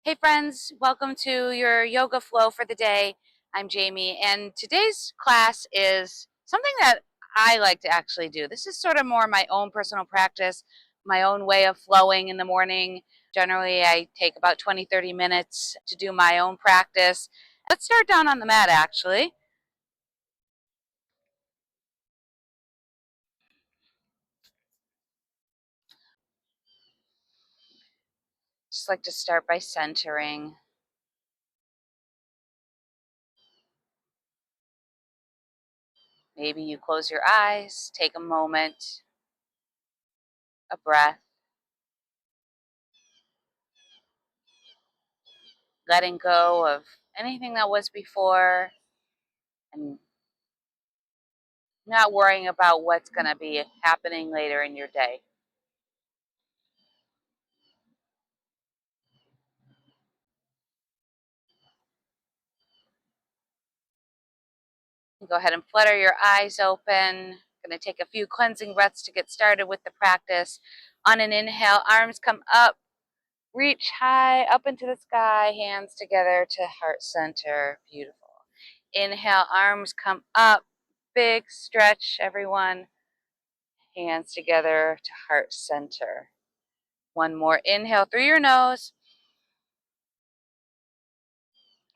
Hey friends, welcome to your yoga flow for the day. I'm Jamie, and today's class is something that I like to actually do. This is sort of more my own personal practice, my own way of flowing in the morning. Generally, I take about 20-30 minutes to do my own practice. Let's start down on the mat actually. Just like to start by centering. Maybe you close your eyes, take a moment, a breath, letting go of anything that was before and not worrying about what's going to be happening later in your day. Go ahead and flutter your eyes open. Going to take a few cleansing breaths to get started with the practice. On an inhale, arms come up, reach high up into the sky, hands together to heart center. Beautiful. Inhale, arms come up, big stretch, everyone. Hands together to heart center. One more inhale through your nose.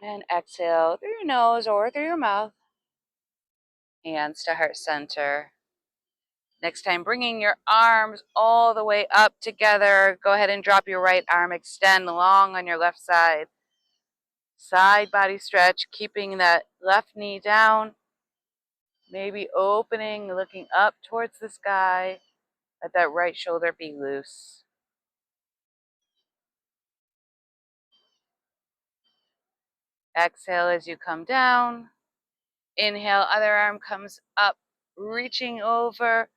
And exhale through your nose or through your mouth. Hands to heart center. Next time, bringing your arms all the way up together. Go ahead and drop your right arm. Extend long on your left side. Side body stretch, keeping that left knee down. Maybe opening, looking up towards the sky. Let that right shoulder be loose. Exhale as you come down. Inhale, other arm comes up, reaching over.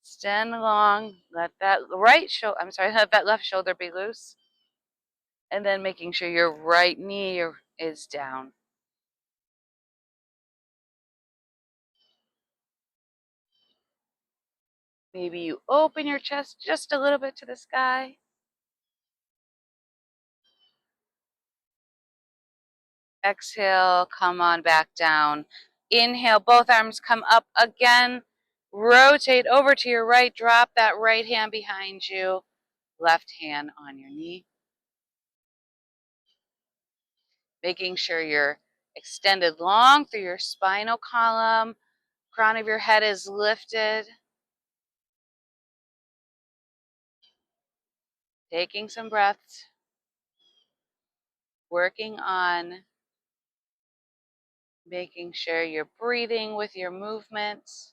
Stand long. Let that let that left shoulder be loose. And then making sure your right knee is down. Maybe you open your chest just a little bit to the sky. Exhale, come on back down. Inhale, both arms come up again. Rotate over to your right. Drop that right hand behind you. Left hand on your knee. Making sure you're extended long through your spinal column. Crown of your head is lifted. Taking some breaths. Working on making sure you're breathing with your movements.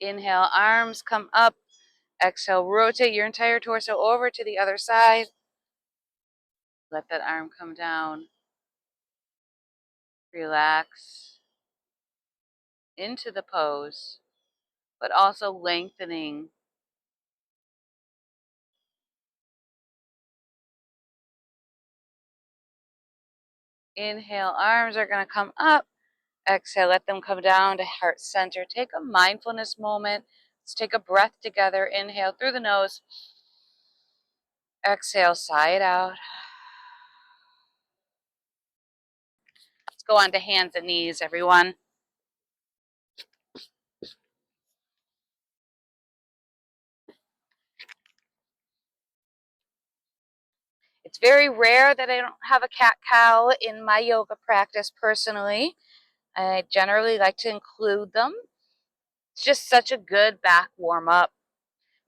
Inhale, arms come up. Exhale, rotate your entire torso over to the other side. Let that arm come down. Relax into the pose, but also lengthening. Inhale, arms are going to come up. Exhale, let them come down to heart center. Take a mindfulness moment. Let's take a breath together. Inhale through the nose. Exhale, sigh it out. Let's go on to hands and knees, everyone. It's very rare that I don't have a cat-cow in my yoga practice personally. I generally like to include them. It's just such a good back warm-up,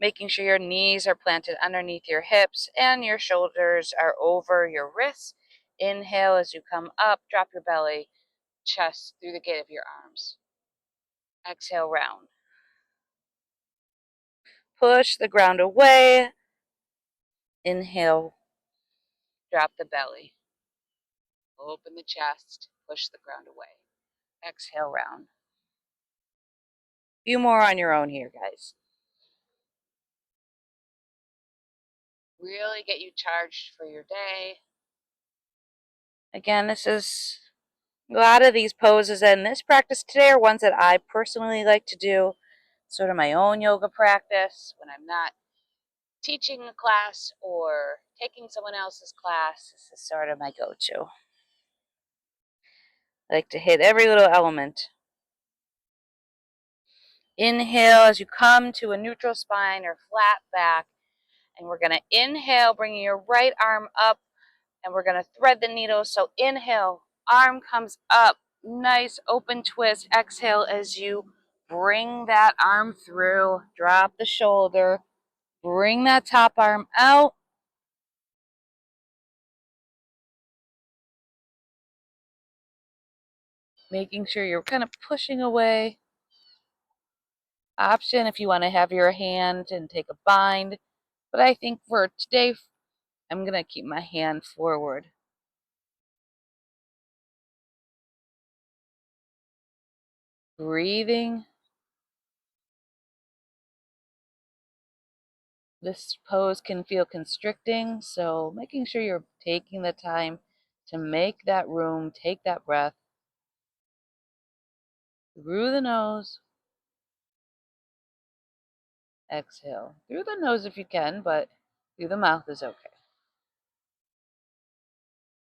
making sure your knees are planted underneath your hips and your shoulders are over your wrists. Inhale as you come up, drop your belly, chest through the gate of your arms. Exhale, round. Push the ground away. Inhale, drop the belly. Open the chest, push the ground away. Exhale, round. Few more on your own here, guys. Really get you charged for your day. Again, this is a lot of these poses in this practice today are ones that I personally like to do. sort of my own yoga practice when I'm not teaching a class or taking someone else's class. This is sort of my go-to. I like to hit every little element. Inhale as you come to a neutral spine or flat back. And we're going to inhale, bringing your right arm up. And we're going to thread the needle. So inhale, arm comes up. Nice open twist. Exhale as you bring that arm through. Drop the shoulder. Bring that top arm out. Making sure you're kind of pushing away. Option if you want to have your hand and take a bind. But I think for today, I'm going to keep my hand forward. Breathing. This pose can feel constricting, so making sure you're taking the time to make that room, take that breath through the nose. Exhale through the nose if you can, but through the mouth is okay.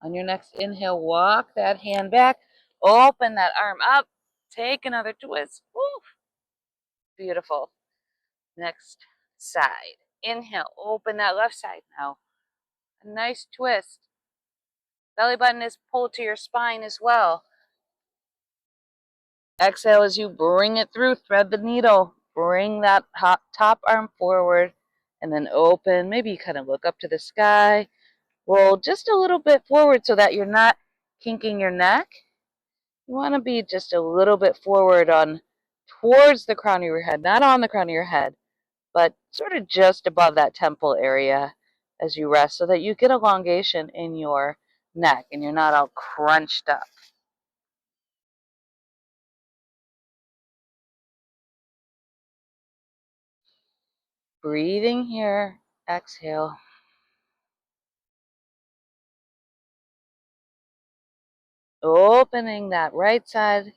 On your next inhale, walk that hand back, open that arm up, take another twist. Woo. Beautiful. Next side. Inhale, open that left side now. A nice twist. Belly button is pulled to your spine as well. Exhale as you bring it through, thread the needle. Bring that top arm forward and then open. Maybe you kind of look up to the sky. Roll just a little bit forward so that you're not kinking your neck. You want to be just a little bit forward on towards the crown of your head, not on the crown of your head, but sort of just above that temple area as you rest so that you get elongation in your neck and you're not all crunched up. Breathing here, exhale. Opening that right side.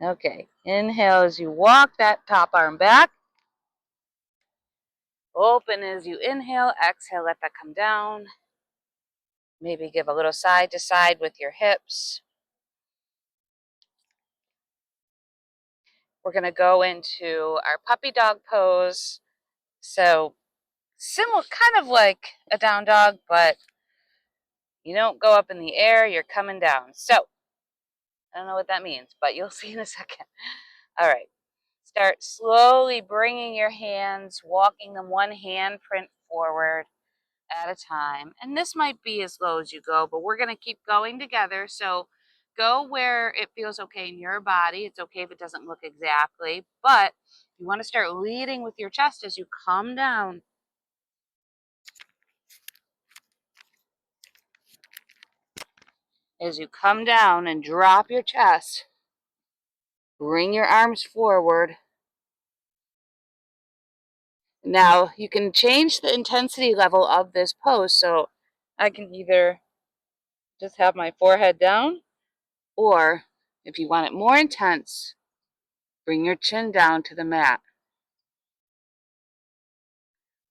Okay, inhale as you walk that top arm back. Open as you inhale, exhale, let that come down. Maybe give a little side to side with your hips. We're going to go into our puppy dog pose. So similar, kind of like a down dog, but you don't go up in the air, you're coming down. So I don't know what that means, but you'll see in a second. All right. Start slowly bringing your hands, walking them one handprint forward at a time. And this might be as low as you go, but we're going to keep going together. So go where it feels okay in your body. It's okay if it doesn't look exactly, but you want to start leading with your chest as you come down. As you come down and drop your chest, bring your arms forward. Now you can change the intensity level of this pose. So I can either just have my forehead down, or if you want it more intense, bring your chin down to the mat.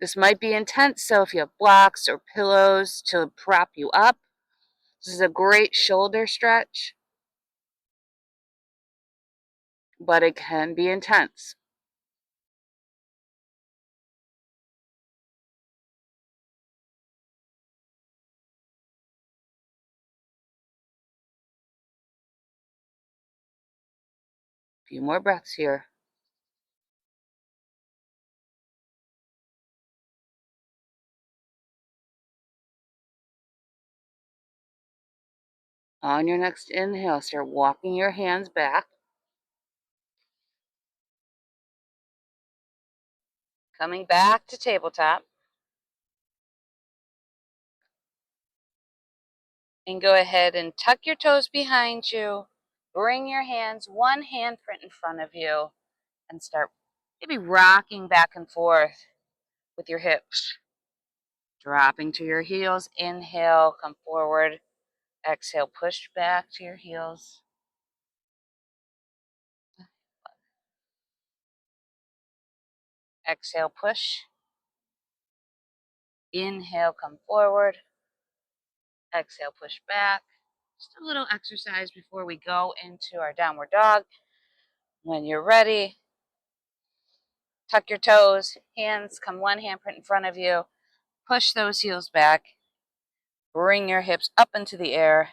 This might be intense, so if you have blocks or pillows to prop you up, this is a great shoulder stretch, but it can be intense. A few more breaths here. On your next inhale, start walking your hands back. Coming back to tabletop. And go ahead and tuck your toes behind you. Bring your hands one handprint in front of you and start maybe rocking back and forth with your hips. Dropping to your heels. Inhale, come forward. Exhale, push back to your heels. Exhale, push. Inhale, come forward. Exhale, push back. Just a little exercise before we go into our downward dog. When you're ready, tuck your toes, hands come one handprint in front of you. Push those heels back. Bring your hips up into the air.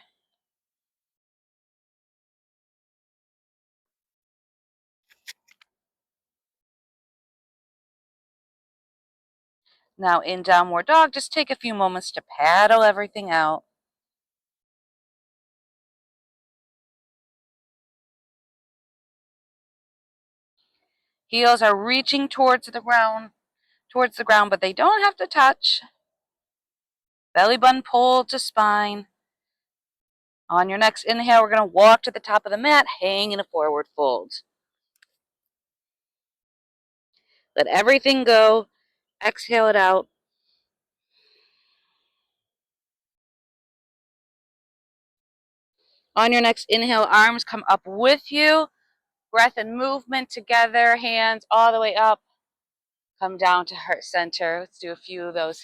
Now in downward dog, just take a few moments to paddle everything out. Heels are reaching towards the ground, but they don't have to touch. Belly button pulled to spine. On your next inhale, we're going to walk to the top of the mat, hang in a forward fold. Let everything go. Exhale it out. On your next inhale, arms come up with you. Breath and movement together, hands all the way up. Come down to heart center. Let's do a few of those.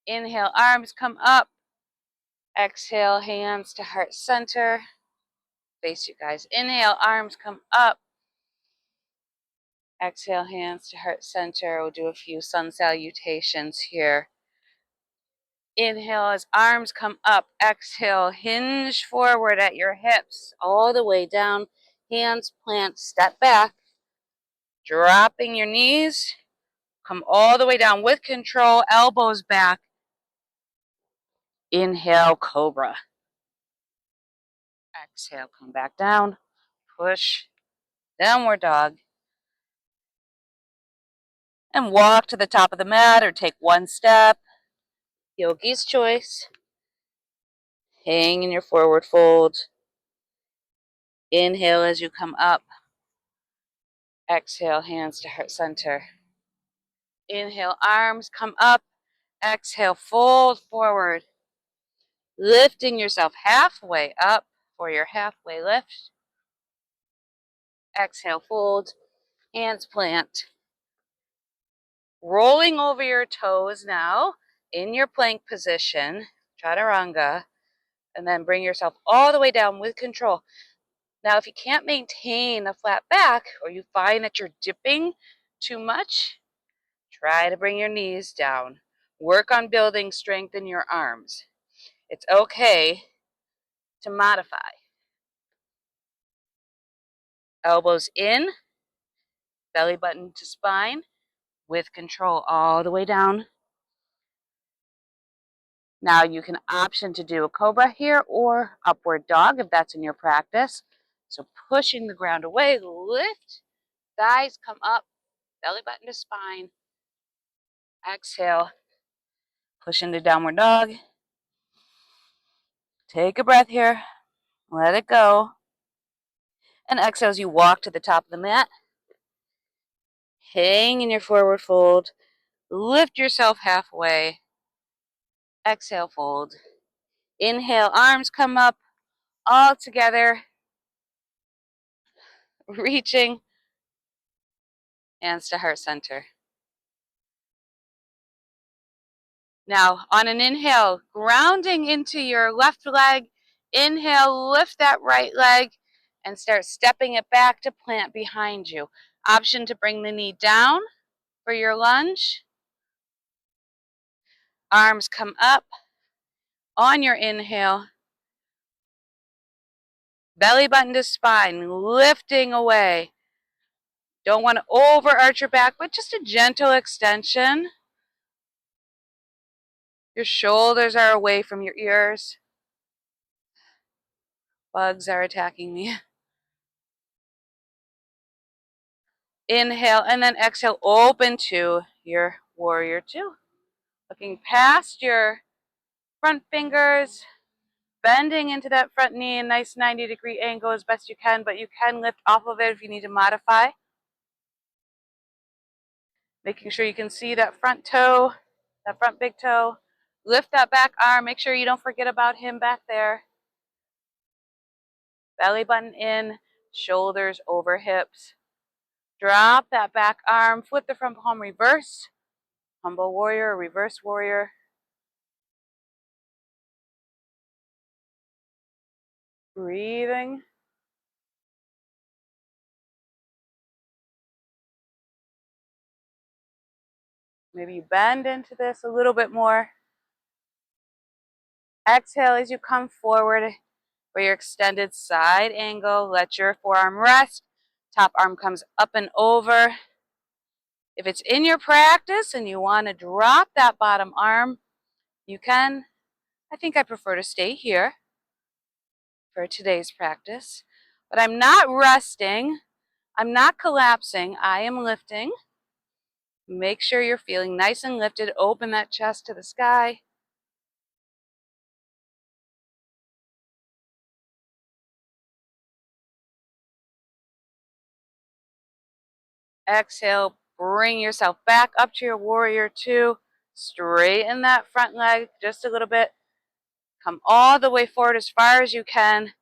Inhale, arms come up. Exhale, hands to heart center. Face you guys. Inhale, arms come up. Exhale, hands to heart center. We'll do a few sun salutations here. Inhale as arms come up. Exhale, hinge forward at your hips, all the way down. Hands plant, step back. Dropping your knees. Come all the way down with control, elbows back. Inhale, cobra. Exhale, come back down. Push, downward dog. And walk to the top of the mat or take one step. Yogi's choice. Hang in your forward fold. Inhale as you come up. Exhale, hands to heart center. Inhale, arms come up. Exhale, fold forward. Lifting yourself halfway up for your halfway lift. Exhale, fold. Hands plant. Rolling over your toes now in your plank position, chaturanga, and then bring yourself all the way down with control. Now, if you can't maintain a flat back or you find that you're dipping too much, try to bring your knees down. Work on building strength in your arms. It's okay to modify. Elbows in, belly button to spine, with control all the way down. Now you can option to do a cobra here or upward dog if that's in your practice. So pushing the ground away, lift, thighs come up, belly button to spine. Exhale, push into downward dog. Take a breath here, let it go. And exhale as you walk to the top of the mat. Hang in your forward fold, lift yourself halfway. Exhale, fold. Inhale, arms come up, all together. Reaching, hands to heart center. Now, on an inhale, grounding into your left leg. Inhale, lift that right leg and start stepping it back to plant behind you. Option to bring the knee down for your lunge. Arms come up. On your inhale, belly button to spine, lifting away. Don't want to overarch your back, but just a gentle extension. Your shoulders are away from your ears. Bugs are attacking me. Inhale and then exhale, open to your warrior two. Looking past your front fingers, bending into that front knee, a nice 90-degree angle as best you can, but you can lift off of it if you need to modify. Making sure you can see that front toe, that front big toe, Lift that back arm. Make sure you don't forget about him back there. Belly button in, shoulders over hips. Drop that back arm, flip the front palm, reverse. Humble warrior, reverse warrior. Breathing. Maybe you bend into this a little bit more. Exhale as you come forward for your extended side angle. Let your forearm rest. Top arm comes up and over. If it's in your practice and you want to drop that bottom arm, you can. I think I prefer to stay here for today's practice. But I'm not resting. I'm not collapsing. I am lifting. Make sure you're feeling nice and lifted. Open that chest to the sky. Exhale, bring yourself back up to your warrior two. Straighten that front leg just a little bit. Come all the way forward as far as you can.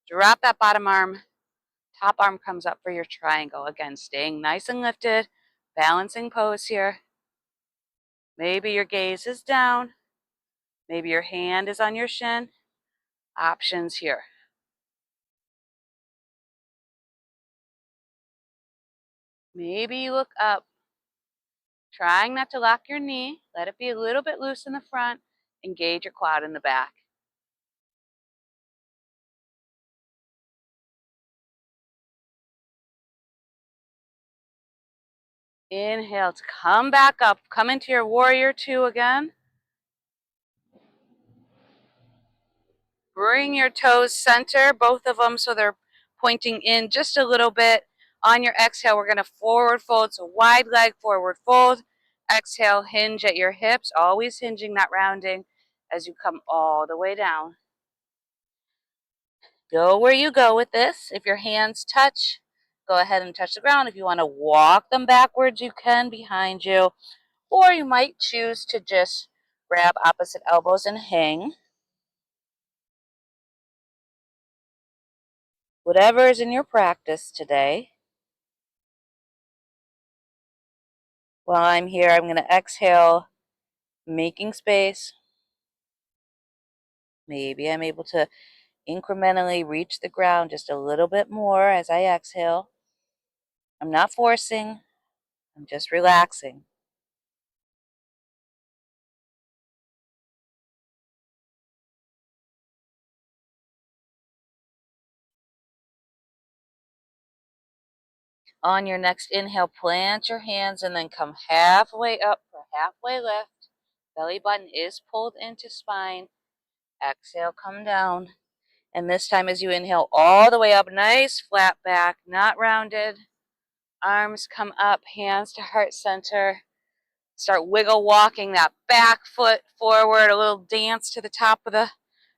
Drop that bottom arm. Top arm comes up for your triangle. Again, staying nice and lifted. Balancing pose here. Maybe your gaze is down. Maybe your hand is on your shin. Options here. Maybe you look up. Trying not to lock your knee. Let it be a little bit loose in the front. Engage your quad in the back. Inhale to come back up. Come into your warrior two again. Bring your toes center, both of them, so they're pointing in just a little bit. On your exhale, we're going to forward fold. So wide leg, forward fold. Exhale, hinge at your hips, always hinging, not rounding, as you come all the way down. Go where you go with this. If your hands touch, go ahead and touch the ground. If you want to walk them backwards, you can behind you. Or you might choose to just grab opposite elbows and hang. Whatever is in your practice today. While I'm here, I'm going to exhale, making space. Maybe I'm able to incrementally reach the ground just a little bit more as I exhale. I'm not forcing, I'm just relaxing. On your next inhale, plant your hands and then come halfway up for halfway lift. Belly button is pulled into spine. Exhale, come down. And this time as you inhale all the way up, nice flat back, not rounded. Arms come up, hands to heart center. Start wiggle walking that back foot forward, a little dance to the top of the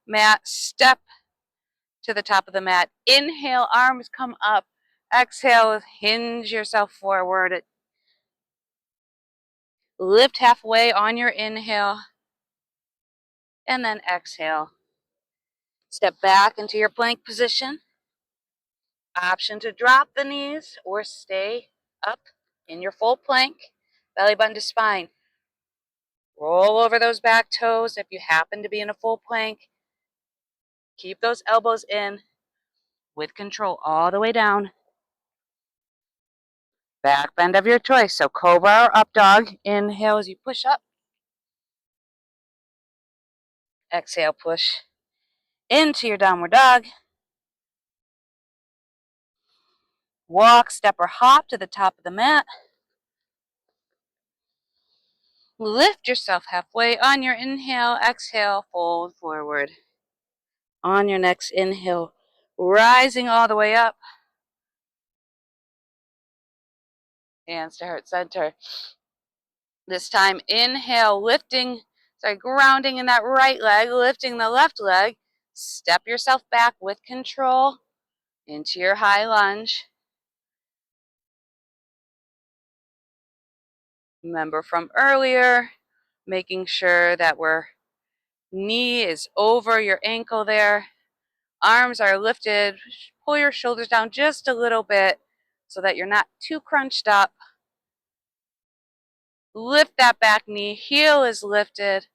mat. Step to the top of the mat. Inhale, arms come up. Exhale, hinge yourself forward. Lift halfway on your inhale. And then exhale. Step back into your plank position. Option to drop the knees or stay up in your full plank. Belly button to spine. Roll over those back toes if you happen to be in a full plank. Keep those elbows in with control all the way down. Back bend of your choice. So cobra or up dog. Inhale as you push up. Exhale, push into your downward dog. Walk, step, or hop to the top of the mat. Lift yourself halfway on your inhale. Exhale, fold forward. On your next inhale, rising all the way up. Hands to heart center. This time, inhale, grounding in that right leg, lifting the left leg. Step yourself back with control into your high lunge. Remember from earlier, making sure that we're Knee is over your ankle there. Arms are lifted. Pull your shoulders down just a little bit so that you're not too crunched up. Lift that back knee. Heel is lifted.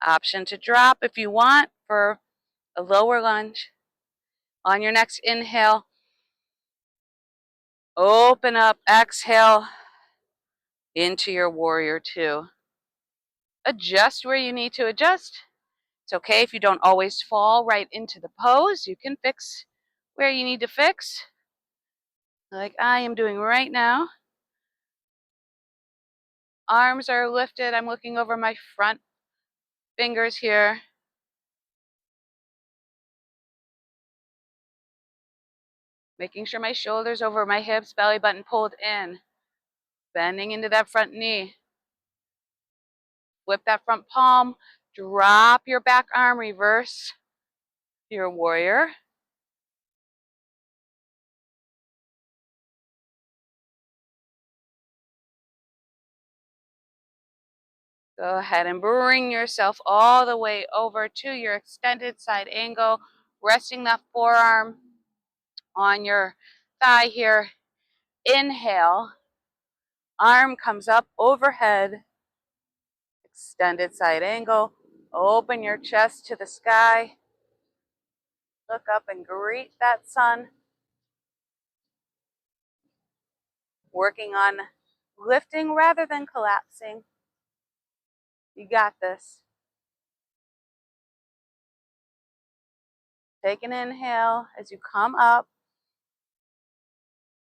Option to drop if you want for a lower lunge. On your next inhale, open up, exhale into your warrior two. Adjust where you need to adjust. It's okay if you don't always fall right into the pose. You can fix where you need to fix, like I am doing right now. Arms are lifted. I'm looking over my front fingers here. Making sure my shoulders over my hips, belly button pulled in. Bending into that front knee. Flip that front palm. Drop your back arm, reverse your warrior. Go ahead and bring yourself all the way over to your extended side angle, resting that forearm on your thigh here. Inhale, arm comes up overhead, extended side angle. Open your chest to the sky. Look up and greet that sun. Working on lifting rather than collapsing. You got this. Take an inhale as you come up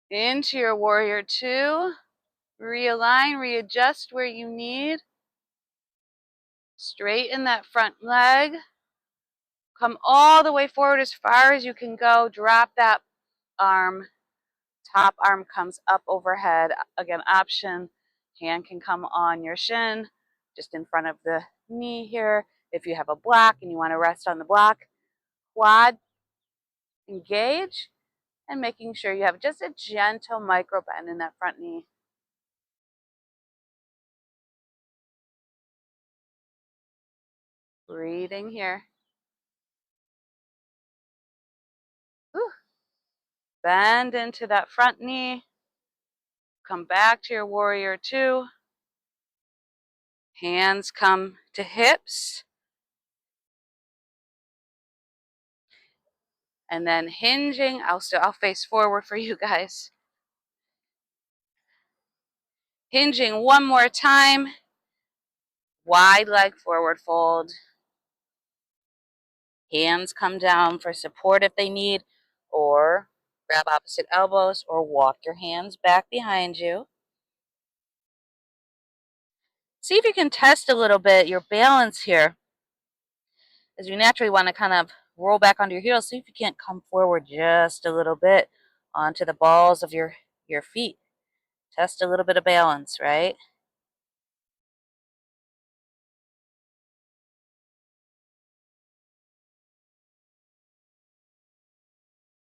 into your warrior two. Realign, readjust where you need. Straighten that front leg. Come all the way forward as far as you can go. Drop that arm. Top arm comes up overhead. Again, option. Hand can come on your shin, just in front of the knee here. If you have a block and you want to rest on the block, quad engage, and making sure you have just a gentle micro bend in that front knee. Breathing here. Whew. Bend into that front knee. Come back to your warrior two. Hands come to hips. And then hinging, I'll face forward for you guys. Hinging one more time. Wide leg forward fold. Hands come down for support if they need, or grab opposite elbows, or walk your hands back behind you. See if you can test a little bit your balance here. As you naturally want to kind of roll back onto your heels, see if you can't come forward just a little bit onto the balls of your feet. Test a little bit of balance, right?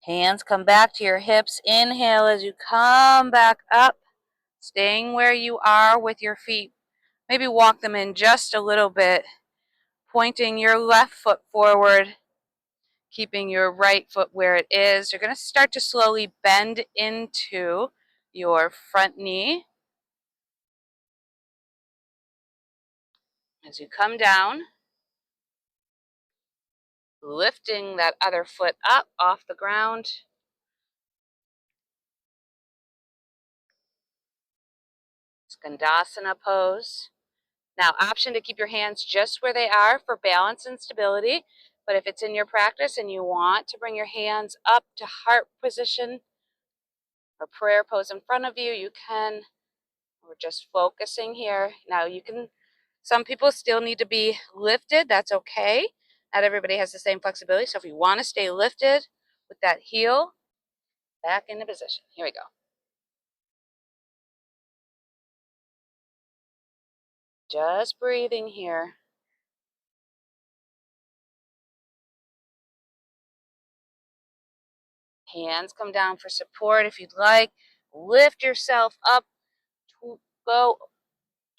Hands come back to your hips. Inhale as you come back up, staying where you are with your feet. Maybe walk them in just a little bit, pointing your left foot forward, keeping your right foot where it is. You're going to start to slowly bend into your front knee. As you come down, lifting that other foot up off the ground. Skandasana pose. Now, option to keep your hands just where they are for balance and stability. But if it's in your practice and you want to bring your hands up to heart position or prayer pose in front of you, you can. We're just focusing here. Now you can, some people still need to be lifted. That's okay. Not everybody has the same flexibility. So if you want to stay lifted with that heel, back into position. Here we go. Just breathing here. Hands come down for support if you'd like. Lift yourself up to go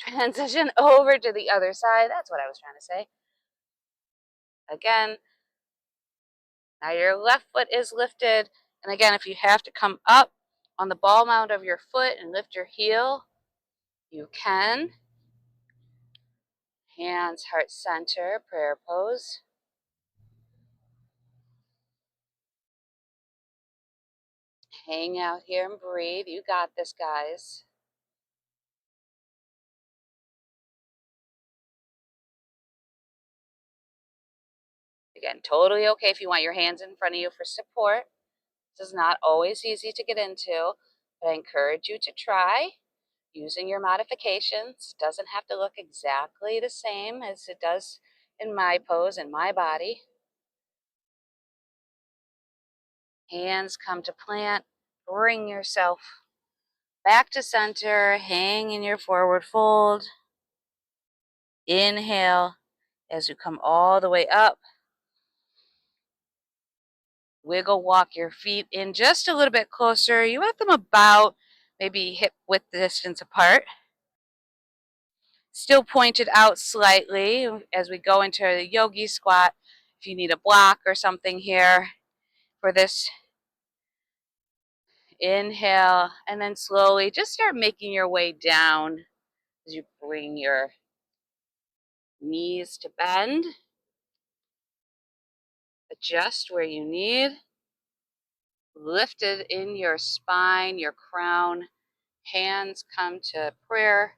Transition over to the other side. That's what I was trying to say. Again, now your left foot is lifted. And again, if you have to come up on the ball mount of your foot and lift your heel, you can. Hands, heart center, prayer pose. Hang out here and breathe. You got this, guys. Again, totally okay if you want your hands in front of you for support. This is not always easy to get into, but I encourage you to try using your modifications. It doesn't have to look exactly the same as it does in my pose, in my body. Hands come to plant. Bring yourself back to center. Hang in your forward fold. Inhale as you come all the way up. Wiggle walk your feet in just a little bit closer. You want them about maybe hip width distance apart. Still pointed out slightly as we go into the yogi squat. If you need a block or something here for this, inhale, and then slowly just start making your way down as you bring your knees to bend. Adjust where you need. Lifted in your spine, your crown. Hands come to prayer.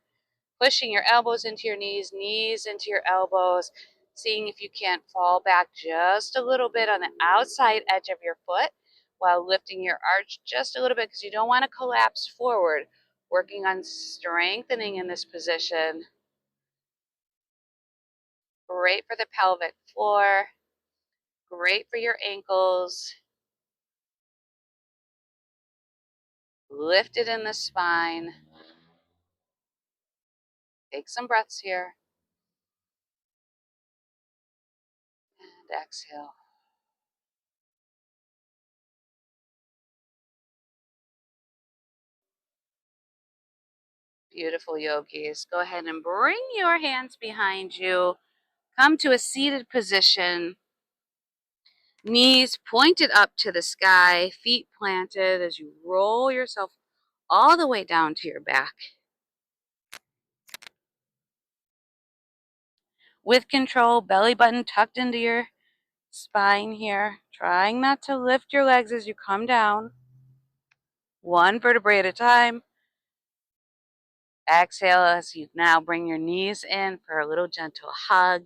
Pushing your elbows into your knees, knees into your elbows, seeing if you can't fall back just a little bit on the outside edge of your foot while lifting your arch just a little bit because you don't want to collapse forward. Working on strengthening in this position. Great for the pelvic floor. Great for your ankles. Lifted in the spine. Take some breaths here. And exhale. Beautiful yogis. Go ahead and bring your hands behind you. Come to a seated position. Knees pointed up to the sky, feet planted as you roll yourself all the way down to your back. With control, belly button tucked into your spine here. Trying not to lift your legs as you come down. One vertebrae at a time. Exhale as you now bring your knees in for a little gentle hug.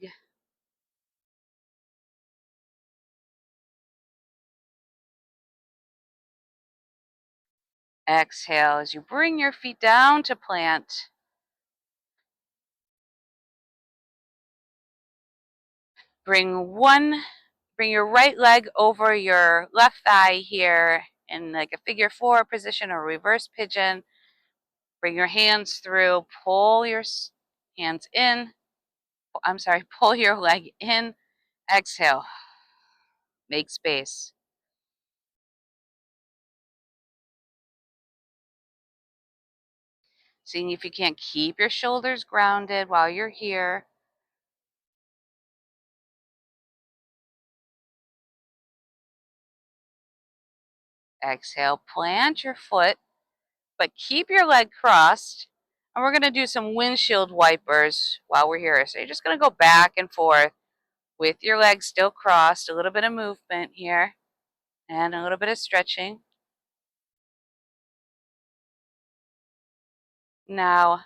Exhale as you bring your feet down to plant. Bring your right leg over your left thigh here in like a figure four position or reverse pigeon. Bring your hands through, pull your hands in. Pull your leg in. Exhale. Make space. Seeing if you can't keep your shoulders grounded while you're here. Exhale, plant your foot, but keep your leg crossed. And we're going to do some windshield wipers while we're here. So you're just going to go back and forth with your legs still crossed, a little bit of movement here, and a little bit of stretching. Now,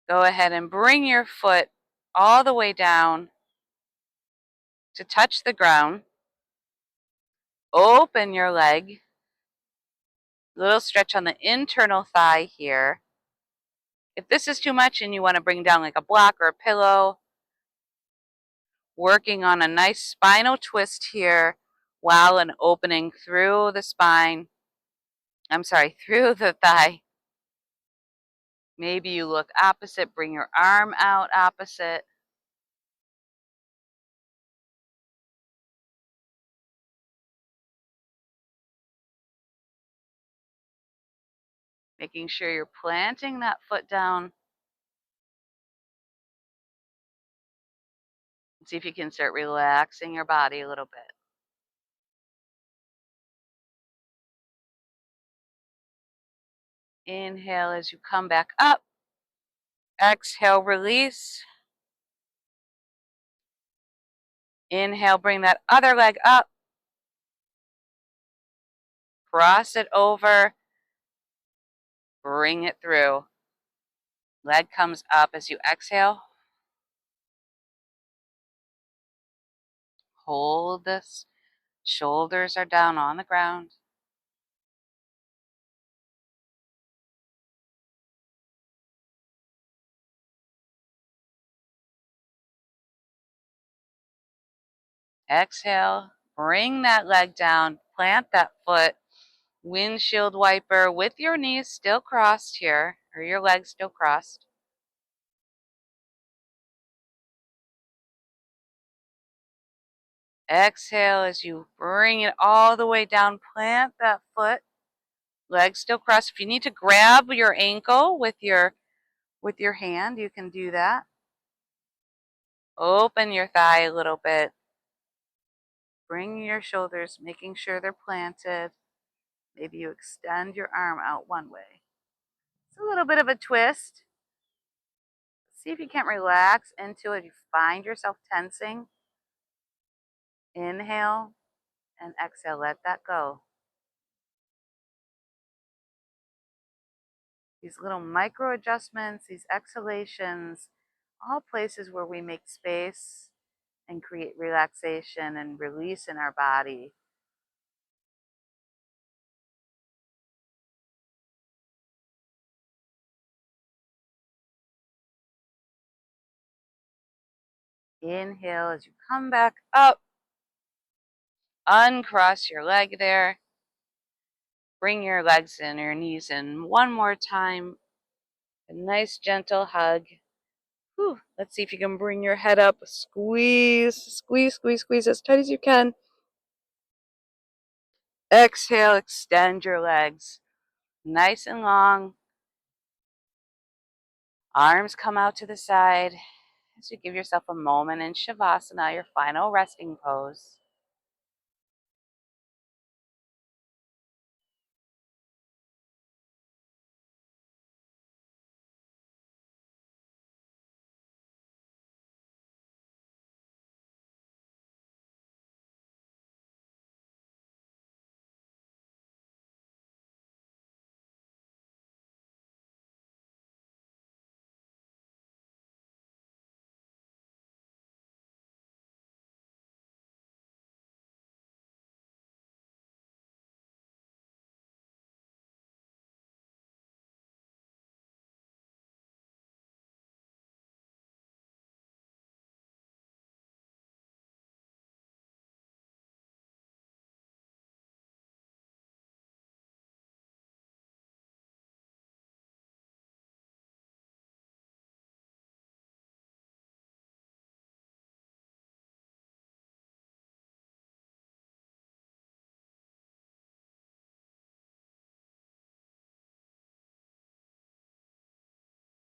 go ahead and bring your foot all the way down to touch the ground. Open your leg. Little stretch on the internal thigh here. If this is too much and you want to bring down like a block or a pillow, working on a nice spinal twist here while an opening through the spine. Through the thigh. Maybe you look opposite, bring your arm out opposite. Making sure you're planting that foot down. See if you can start relaxing your body a little bit. Inhale as you come back up. Exhale, release. Inhale, bring that other leg up. Cross it over. Bring it through. Leg comes up as you exhale. Hold this. Shoulders are down on the ground. Exhale. Bring that leg down. Plant that foot. Windshield wiper with your knees still crossed here, or your legs still crossed. Exhale as you bring it all the way down. Plant that foot. Legs still crossed. If you need to grab your ankle with your hand, you can do that. Open your thigh a little bit. Bring your shoulders, making sure they're planted. Maybe you extend your arm out one way. It's a little bit of a twist. See if you can't relax into it. If you find yourself tensing, inhale and exhale. Let that go. These little micro adjustments, these exhalations, all places where we make space and create relaxation and release in our body. Inhale as you come back up. Uncross your leg there. Bring your legs and your knees in one more time. A nice gentle hug. Whew. Let's see if you can bring your head up. Squeeze, squeeze, squeeze, squeeze as tight as you can. Exhale, extend your legs. Nice and long. Arms come out to the side as you give yourself a moment in Shavasana, your final resting pose.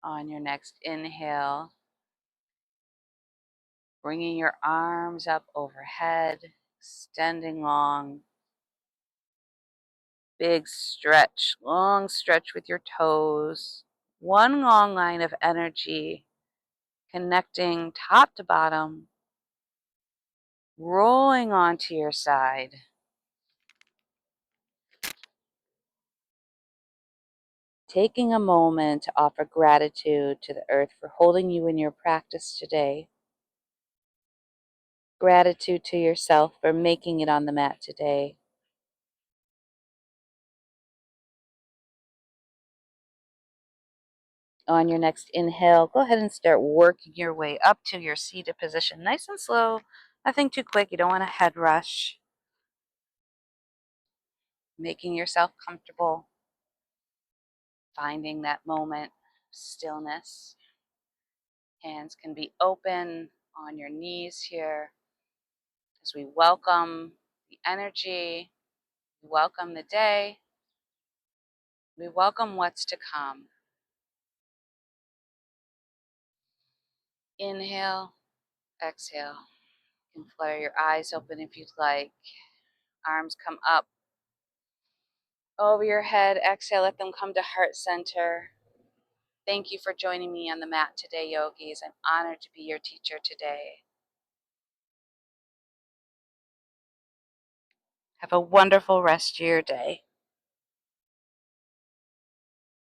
On your next inhale, bringing your arms up overhead, extending long. Big stretch, long stretch with your toes. One long line of energy connecting top to bottom, rolling onto your side. Taking a moment to offer gratitude to the earth for holding you in your practice today. Gratitude to yourself for making it on the mat today. On your next inhale, go ahead and start working your way up to your seated position. Nice and slow, nothing too quick. You don't want to head rush. Making yourself comfortable. Finding that moment of stillness. Hands can be open on your knees here as we welcome the energy, we welcome the day, We welcome what's to come. Inhale, exhale. You can flutter your eyes open if you'd like. Arms come up over your head. Exhale, let them come to heart center. Thank you for joining me on the mat today, yogis. I'm honored to be your teacher today. Have a wonderful rest of your day.